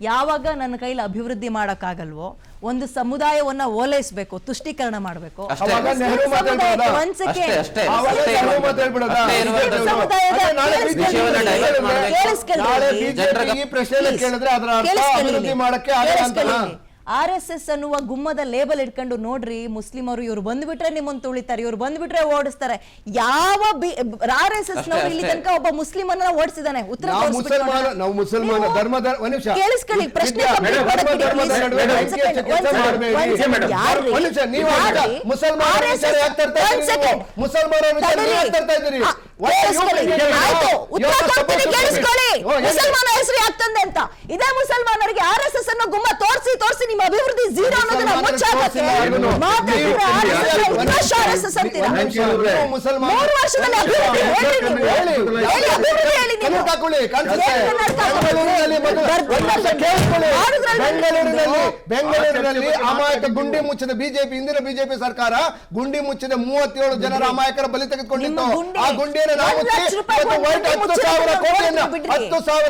ಯಾವಾಗ ನನ್ನ ಕೈಲಿ ಅಭಿವೃದ್ಧಿ ಮಾಡಕ್ಕಾಗಲ್ವೋ, ಒಂದು ಸಮುದಾಯವನ್ನ ಓಲೈಸಬೇಕು, ತುಷ್ಟೀಕರಣ ಮಾಡಬೇಕು, RSS ಅನ್ನುವ ಗುಮ್ಮದ ಲೇಬಲ್ ಇಟ್ಕೊಂಡು ನೋಡ್ರಿ, ಮುಸ್ಲಿಮರು ಇವ್ರು ಬಂದ್ಬಿಟ್ರೆ ನಿಮ್ಮನ್ನು ತುಳಿತಾರೆ, ಇವ್ರು ಬಂದ್ಬಿಟ್ರೆ ಓಡಿಸ್ತಾರೆ. ಯಾವ RSS ನವರು ಇಲ್ಲಿ ತನಕ ಒಬ್ಬ ಮುಸ್ಲಿಮನ್ನ ಓಡಿಸಿದಾನೆ? ಉತ್ತರ ನಾವು ಮುಸಲ್ಮಾನ ಧರ್ಮದ ಕೇಳಿಸ್ಕೊಳ್ಳಿ, ಪ್ರಶ್ನೆ ಮುಸಲ್ಮಾನ ಹೆಸರು ಯಾಕ್ತಂದೆ ಅಂತ. ಇದೇ ಮುಸಲ್ಮಾನರಿಗೆ RSS ಅನ್ನೋ ಗುಮ್ಮ ತೋರಿಸಿ ತೋರಿಸಿ ನಿಮ್ಮ ಅಭಿವೃದ್ಧಿ ಝೀರೋ ಅನ್ನೋದನ್ನ ಮುಚ್ಚಾಕಕ್ಕೆ RSS ಅಂತೀರಾ? 3 ವರ್ಷದಲ್ಲಿ ಅಭಿವೃದ್ಧಿ ಬೆಂಗಳೂರಿನಲ್ಲಿ ಅಮಾಯಕ ಗುಂಡಿ ಮುಚ್ಚಿದ ಬಿಜೆಪಿ, ಇಂದಿನ ಬಿಜೆಪಿ ಸರ್ಕಾರ ಗುಂಡಿ ಮುಚ್ಚಿದ 37 ಜನರ ಅಮಾಯಕರ ಬಲಿ ತೆಗೆದುಕೊಂಡಿತ್ತು. ಆ ಗುಂಡಿಯನ್ನು ನಾವು 10,000 ಕೋಟಿಯನ್ನು 10,000